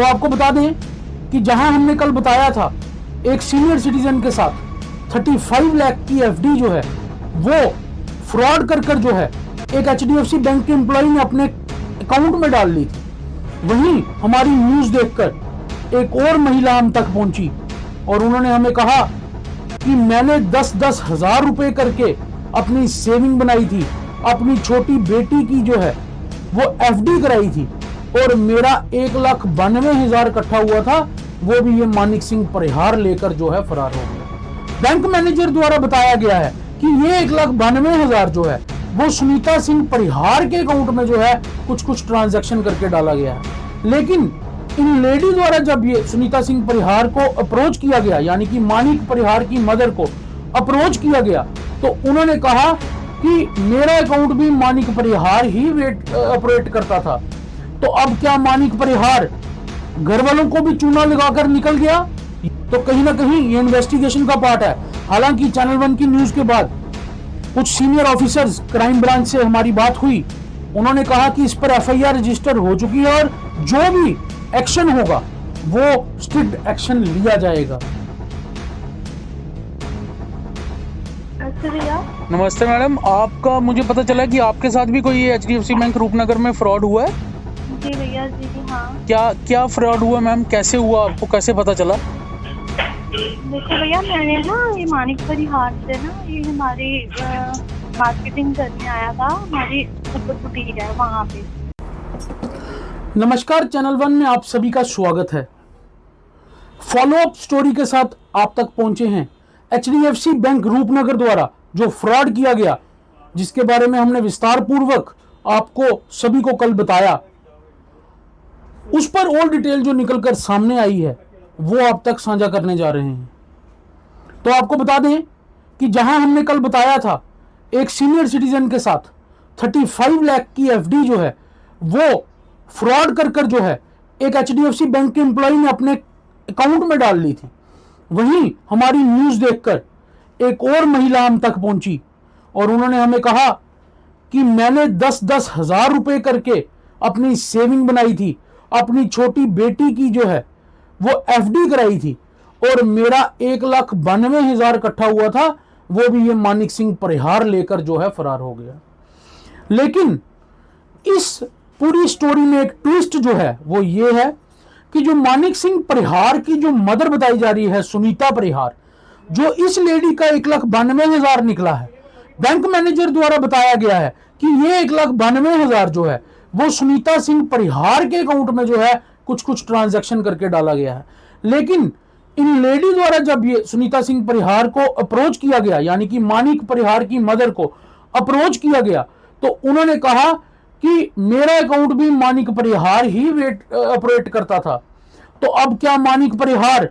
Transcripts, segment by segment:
तो आपको बता दें कि जहां हमने कल बताया था एक सीनियर सिटीजन के साथ 35 लाख की एफडी जो है वो फ्रॉड कर जो है एक एचडीएफसी बैंक के एम्प्लॉय ने अपने अकाउंट में डाल ली थी। वहीं हमारी न्यूज देखकर एक और महिला हम तक पहुंची और उन्होंने हमें कहा कि मैंने 10-10 हजार रुपए करके अपनी सेविंग बनाई थी, अपनी छोटी बेटी की जो है वो एफडी कराई थी और मेरा 1,92,000 इकट्ठा हुआ था, वो भी ये मानिक सिंह परिहार लेकर जो है फरार हो गया। बैंक मैनेजर द्वारा बताया गया है कि ये 1,92,000 जो है वो सुनीता सिंह परिहार के अकाउंट में जो है कुछ ट्रांजैक्शन करके डाला गया है। लेकिन इन लेडी द्वारा जब ये सुनीता सिंह परिहार को अप्रोच किया गया, यानी कि मानिक परिहार की मदर को अप्रोच किया गया, तो उन्होंने कहा कि मेरा अकाउंट भी मानिक परिहार ही ऑपरेट करता था। तो अब क्या मानिक परिहार घर वालों को भी चूना लगाकर निकल गया? तो कहीं ना कहीं ये इन्वेस्टिगेशन का पार्ट है। हालांकि चैनल 1 की न्यूज के बाद कुछ सीनियर ऑफिसर्स क्राइम ब्रांच से हमारी बात हुई, उन्होंने कहा कि इस पर एफआईआर रजिस्टर हो चुकी है और जो भी एक्शन होगा वो स्ट्रिक्ट एक्शन लिया जाएगा। नमस्ते मैडम, आपका मुझे पता चला कि आपके साथ भी कोई एचडीएफसी बैंक रूपनगर में फ्रॉड हुआ है। जी भैया जी हाँ। क्या फ्रॉड हुआ मैम, कैसे हुआ, आपको कैसे पता चला? देखो भैया, मैंने ना ये मानिक परिहार से ना ये हमारी मार्केटिंग करने आया था, हमारी ऊपर बुटीक है वहाँ पे। नमस्कार, चैनल 1 में आप सभी का स्वागत है। फॉलो अप स्टोरी के साथ आप तक पहुंचे हैं एचडीएफसी बैंक रूपनगर द्वारा जो फ्रॉड किया गया, जिसके बारे में हमने विस्तार पूर्वक आपको सभी को कल बताया, उस पर और डिटेल जो निकलकर सामने आई है वो आप तक साझा करने जा रहे हैं। तो आपको बता दें कि जहां हमने कल बताया था एक सीनियर सिटीजन के साथ 35 लाख की एफडी जो है वो फ्रॉड कर जो है एक एचडीएफसी बैंक के एम्प्लॉय ने अपने अकाउंट में डाल ली थी। वहीं हमारी न्यूज देखकर एक और महिला हम तक पहुंची और उन्होंने हमें कहा कि मैंने 10-10 हजार रुपए करके अपनी सेविंग बनाई थी, अपनी छोटी बेटी की जो है वो एफडी कराई थी और मेरा 1,92,000 इकट्ठा हुआ था, वो भी ये मानिक सिंह परिहार लेकर जो है फरार हो गया। लेकिन इस पूरी स्टोरी में एक ट्विस्ट जो है वो ये है कि जो मानिक सिंह परिहार की जो मदर बताई जा रही है सुनीता परिहार, जो इस लेडी का 1,92,000 निकला है, बैंक मैनेजर द्वारा बताया गया है कि ये 1,92,000 जो है वो सुनीता सिंह परिहार के अकाउंट में जो है कुछ ट्रांजैक्शन करके डाला गया है। लेकिन इन लेडी द्वारा जब ये सुनीता सिंह परिहार को अप्रोच किया गया, यानी कि मानिक परिहार की मदर को अप्रोच किया गया, तो उन्होंने कहा कि मेरा अकाउंट भी मानिक परिहार ही ऑपरेट करता था। तो अब क्या मानिक परिहार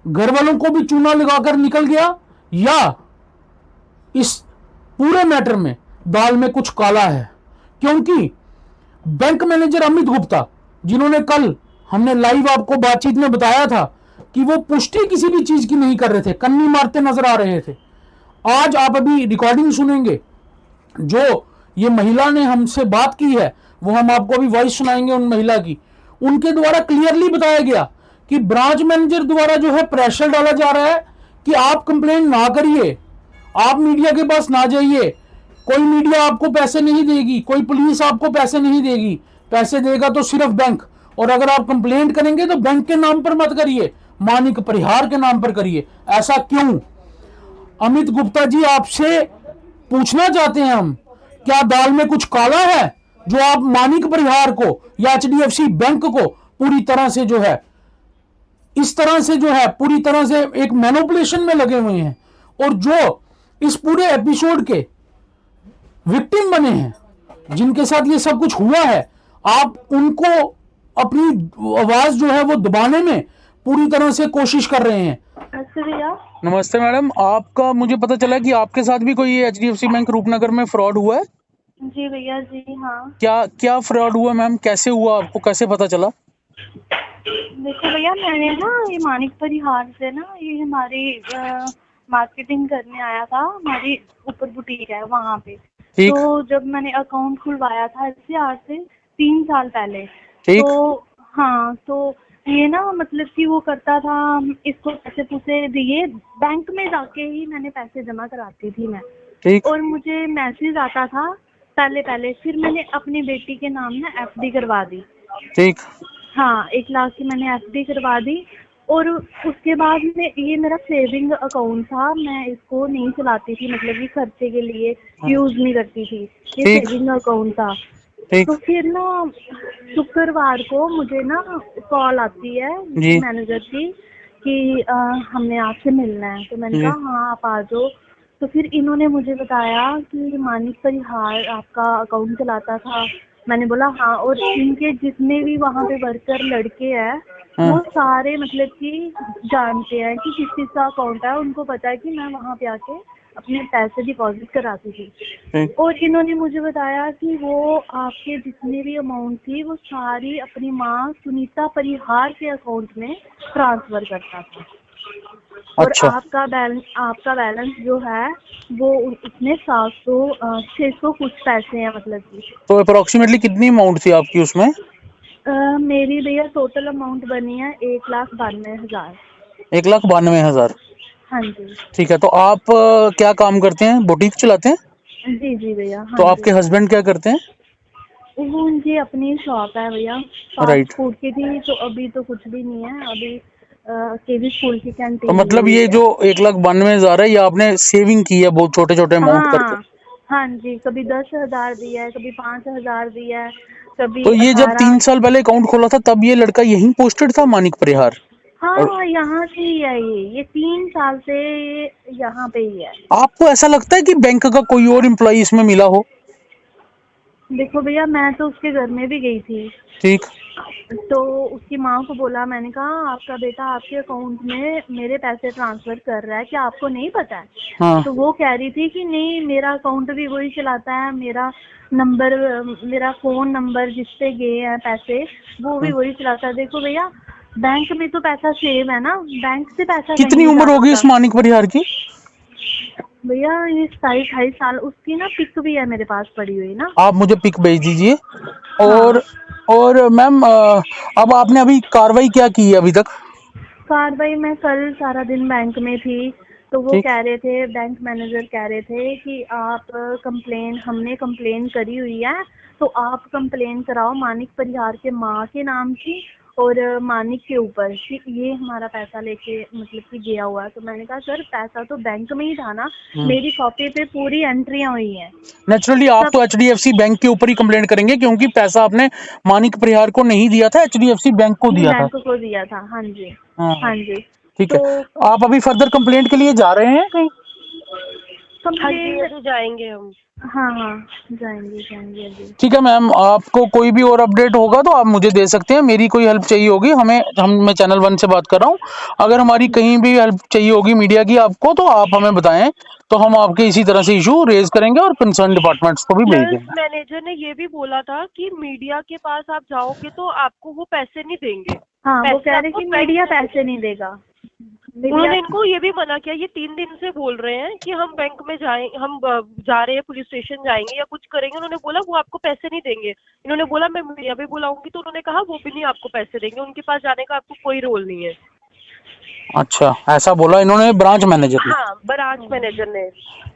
घर वालों को भी चूना लगाकर निकल गया, या इस पूरे मैटर में दाल में कुछ काला है? क्योंकि बैंक मैनेजर अमित गुप्ता, जिन्होंने कल हमने लाइव आपको बातचीत में बताया था कि वो पुष्टि किसी भी चीज की नहीं कर रहे थे, कन्नी मारते नजर आ रहे थे। आज आप अभी रिकॉर्डिंग सुनेंगे, जो ये महिला ने हमसे बात की है वो हम आपको अभी वॉइस सुनाएंगे उन महिला की। उनके द्वारा क्लियरली बताया गया कि ब्रांच मैनेजर द्वारा जो है प्रेशर डाला जा रहा है कि आप कंप्लेंट ना करिए, आप मीडिया के पास ना जाइए, कोई मीडिया आपको पैसे नहीं देगी, कोई पुलिस आपको पैसे नहीं देगी, पैसे देगा तो सिर्फ बैंक, और अगर आप कंप्लेंट करेंगे तो बैंक के नाम पर मत करिए, मानिक परिहार के नाम पर करिए। ऐसा क्यों? अमित गुप्ता जी, आपसे पूछना चाहते हैं हम, क्या दाल में कुछ काला है जो आप मानिक परिहार को या एचडीएफसी बैंक को पूरी तरह से जो है इस तरह से जो है पूरी तरह से एक मैनिपुलेशन में लगे हुए हैं, और जो इस पूरे एपिसोड के विक्टिम बने हैं, जिनके साथ ये सब कुछ हुआ है, आप उनको अपनी आवाज जो है वो दबाने में पूरी तरह से कोशिश कर रहे हैं। नमस्ते मैडम, आपका मुझे पता चला कि आपके साथ भी कोई एचडीएफसी बैंक रूपनगर में फ्रॉड हुआ है। जी भैया जी हाँ। क्या फ्रॉड हुआ मैम, कैसे हुआ, आपको कैसे पता चला? देखो भैया, मैंने ना ये मानिक परिहार से ना ये हमारी मार्केटिंग करने आया था, हमारी ऊपर बुटीक है वहाँ पे। तो जब मैंने अकाउंट खुलवाया था इससे आज से 3 साल पहले, तो हाँ, तो ये ना मतलब कि वो करता था, इसको पैसे पूसे दिए, बैंक में जाके ही मैंने पैसे जमा कराती थी मैं। ठीक और मुझे मैसेज आता था पहले पहले, फिर मैंने अपनी बेटी के नाम ना एफडी करवा दी। ठीक। हाँ, 1 लाख की मैंने एफडी करवा दी। और उसके बाद में ये मेरा सेविंग अकाउंट था, मैं इसको नहीं चलाती थी, मतलब कि खर्चे के लिए यूज नहीं करती थी, ये ठीक सेविंग अकाउंट था। ठीक। तो फिर ना शुक्रवार को मुझे ना कॉल आती है जी मैनेजर की कि हमने आपसे मिलना है। तो मैंने जी। कहा हाँ आप आ जाओ। तो फिर इन्होंने मुझे बताया कि मानिक परिहार आपका अकाउंट चलाता था। मैंने बोला हाँ, और इनके जितने भी वहाँ पे वर्कर लड़के हैं वो हाँ सारे मतलब कि जानते हैं कि किस चीज़ का अकाउंट है, उनको पता है कि मैं वहाँ पे आके अपने पैसे डिपॉजिट कराती थी। ठीक। और इन्होंने मुझे बताया कि वो आपके जितने भी अमाउंट थी वो सारी अपनी माँ सुनीता परिहार के अकाउंट में ट्रांसफर करता था। और अच्छा, आपका बैलेंस जो है वो उसमें 600 कुछ पैसे हैं, मतलब कि तो अप्रोक्सीमेटली कितनी अमाउंट थी आपकी उसमें? मेरी भैया टोटल अमाउंट बनी है 1,92,000। 1,92,000। हाँ जी। ठीक है, तो आप क्या काम करते हैं? बुटीक चलाते हैं? जी जी भैया, तो हाँ आपके जी। हस्बैंड क्या करते हैं? वो उनकी अपनी शॉप है भैया, फास्ट राइट। फूड की थी, तो अभी तो कुछ भी नहीं है, अभी केवी स्कूल की तो कैंटीन ली मतलब हुई ये है। जो 1,92,000 है, ये आपने सेविंग की है बहुत छोटे छोटे अमाउंट करके? हाँ हाँ जी, कभी 10,000 दिया है, कभी 5,000 दिया है, कभी तो ये जब 18। 3 साल पहले अकाउंट खोला था तब ये लड़का यहीं पोस्टेड था, मानिक परिहार? और हाँ, यहाँ से ही है ये 3 साल से ये यहाँ पे ही है। आपको ऐसा लगता है कि बैंक का कोई और एम्प्लॉय इसमें मिला हो? देखो भैया, मैं तो उसके घर में भी गई थी, ठीक। तो उसकी माँ को बोला, मैंने कहा आपका बेटा आपके अकाउंट में मेरे पैसे ट्रांसफर कर रहा है, क्या आपको नहीं पता है? हाँ। तो वो कह रही थी कि नहीं, मेरा अकाउंट भी वही चलाता है, मेरा नंबर, मेरा फ़ोन नंबर जिस पे गए हैं पैसे वो भी हाँ। वही चलाता है। देखो भैया, बैंक में तो पैसा सेव है ना, बैंक से पैसा कहीं कितनी नहीं उम्र होगी जाता। इस मानिक परिहार की? भैया ये 27-28 साल, उसकी ना पिक भी है मेरे पास पड़ी हुई ना। आप मुझे पिक भेज दीजिए। हाँ, और मैम, अब आपने अभी कार्रवाई क्या की है अभी तक? कार्रवाई मैं कल सारा दिन बैंक में थी, तो वो ठीक। कह रहे थे, बैंक मैनेजर कह रहे थे कि आप कंप्लेन, हमने कंप्लेन करी हुई है, तो आप कंप्लेन कराओ मानिक परिहार के माँ के नाम की और मानिक के ऊपर कि ये हमारा पैसा लेके मतलब कि गया हुआ है। तो मैंने कहा सर, पैसा तो बैंक में ही था ना, मेरी कॉपी पे पूरी एंट्रियां हुई हैं नेचुरली आप सब। तो एचडीएफसी बैंक के ऊपर ही कंप्लेंट करेंगे, क्योंकि पैसा आपने मानिक परिहार को नहीं दिया था, एचडीएफसी बैंक को दिया था। बैंक को दिया था, हाँ जी। हाँ हाँ। हाँ जी। ठीक है। तो आप अभी फर्दर कंप्लेंट के लिए जा रहे हैं कहीं? हाँ जी, कंप्लेन, अभी जाएंगे हम। हाँ हाँ, जाएंगे जाएंगे अभी। ठीक है मैम, आपको कोई भी और अपडेट होगा तो आप मुझे दे सकते हैं। मेरी कोई हेल्प चाहिए होगी, मैं चैनल 1 से बात कर रहा हूँ। अगर हमारी कहीं भी हेल्प चाहिए होगी मीडिया की आपको, तो आप हमें बताएं, तो हम आपके इसी तरह से इशू रेज करेंगे और कंसर्न डिपार्टमेंट्स को भी भेज प्लस देंगे। मैनेजर ने ये भी बोला था कि मीडिया के पास आप जाओगे तो आपको वो पैसे नहीं देंगे। हाँ, वो पैसे कह रहे आपको कि बैंक मीडिया में पैसे नहीं देगा। मीडिया, उन्होंने इनको ये भी मना किया, ये 3 दिन से बोल रहे हैं कि हम बैंक में जाएं, हम जा रहे हैं, पुलिस स्टेशन जाएंगे या कुछ करेंगे। उन्होंने बोला वो आपको पैसे नहीं देंगे। इन्होंने बोला मैं मीडिया भी बुलाऊंगी, तो उन्होंने कहा वो भी नहीं आपको पैसे देंगे, उनके पास जाने का आपको कोई रोल नहीं है। अच्छा, ऐसा बोला इन्होंने ब्रांच मैनेजर ने? हाँ, ब्रांच मैनेजर ने।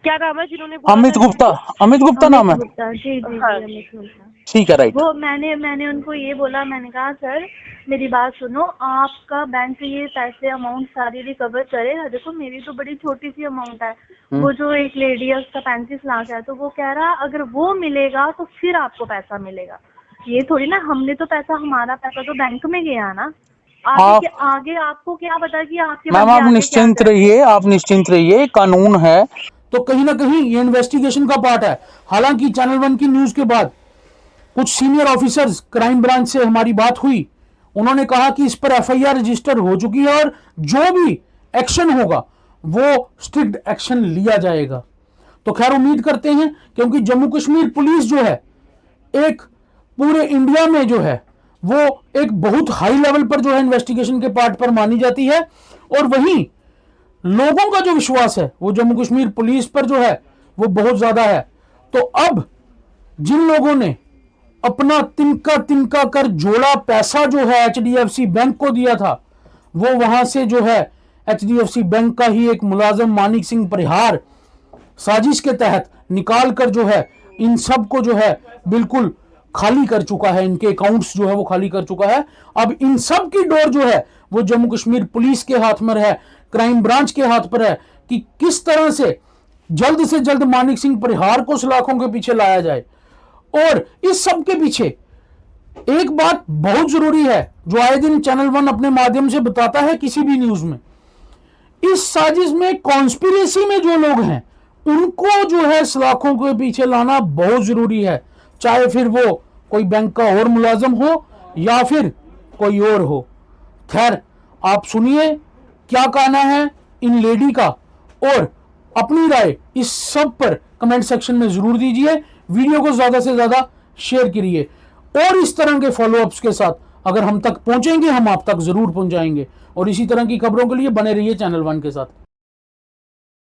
क्या नाम है जिन्होंने बोला था अमित गुप्ता। इनको? अमित गुप्ता अमित नाम है? गुप्ता, जी जी हाँ जी, जी। अमित गुप्ता। ठीक है, राइट। वो मैंने उनको ये बोला, मैंने कहा सर मेरी बात सुनो, आपका बैंक ये पैसे अमाउंट सारी रिकवर करेगा? देखो मेरी तो बड़ी छोटी सी अमाउंट है, वो जो एक लेडी है उसका 35 लाख है, तो वो कह रहा अगर वो मिलेगा तो फिर आपको पैसा मिलेगा। ये थोड़ी ना, हमने तो पैसा, हमारा पैसा तो बैंक में गया ना। आप आगे आपको क्या पता कि आपके मैम, बंदे आप आगे क्या निश्चिंत करेंगे। रहिए, आप निश्चिंत रहिए, कानून है। तो कहीं ना कहीं ये इन्वेस्टिगेशन का पार्ट है। हालांकि चैनल 1 की न्यूज के बाद कुछ सीनियर ऑफिसर्स क्राइम ब्रांच से हमारी बात हुई, उन्होंने कहा कि इस पर एफआईआर रजिस्टर हो चुकी है और जो भी एक्शन होगा वो स्ट्रिक्ट एक्शन लिया जाएगा। तो खैर उम्मीद करते हैं, क्योंकि जम्मू कश्मीर पुलिस जो है एक पूरे इंडिया में जो है वो एक बहुत हाई लेवल पर जो है इन्वेस्टिगेशन के पार्ट पर मानी जाती है, और वहीं लोगों का जो विश्वास है वो जम्मू कश्मीर पुलिस पर जो है वो बहुत ज्यादा है। तो अब जिन लोगों ने अपना तिनका तिनका कर जोड़ा पैसा जो है एचडीएफसी बैंक को दिया था, वो वहां से जो है एचडीएफसी बैंक का ही एक मुलाजिम मानिक सिंह परिहार साजिश के तहत निकाल कर जो है इन सब को जो है बिल्कुल खाली कर चुका है, इनके अकाउंट्स जो है वो खाली कर चुका है। अब इन सब की डोर जो है वो जम्मू कश्मीर पुलिस के हाथ में है, क्राइम ब्रांच के हाथ पर है कि किस तरह से जल्द मानिक सिंह परिहार को सलाखों के पीछे लाया जाए। और इस सब के पीछे एक बात बहुत जरूरी है जो आए दिन चैनल 1 अपने माध्यम से बताता है किसी भी न्यूज में, इस साजिश में कॉन्स्पिरेसी में जो लोग हैं उनको जो है सलाखों के पीछे लाना बहुत जरूरी है, चाहे फिर वो कोई बैंक का और मुलाजिम हो या फिर कोई और हो। खैर, आप सुनिए क्या कहना है इन लेडी का और अपनी राय इस सब पर कमेंट सेक्शन में जरूर दीजिए। वीडियो को ज्यादा से ज्यादा शेयर करिए और इस तरह के फॉलोअप्स के साथ अगर हम तक पहुंचेंगे हम आप तक जरूर पहुंचाएंगे। और इसी तरह की खबरों के लिए बने रहिए चैनल 1 के साथ।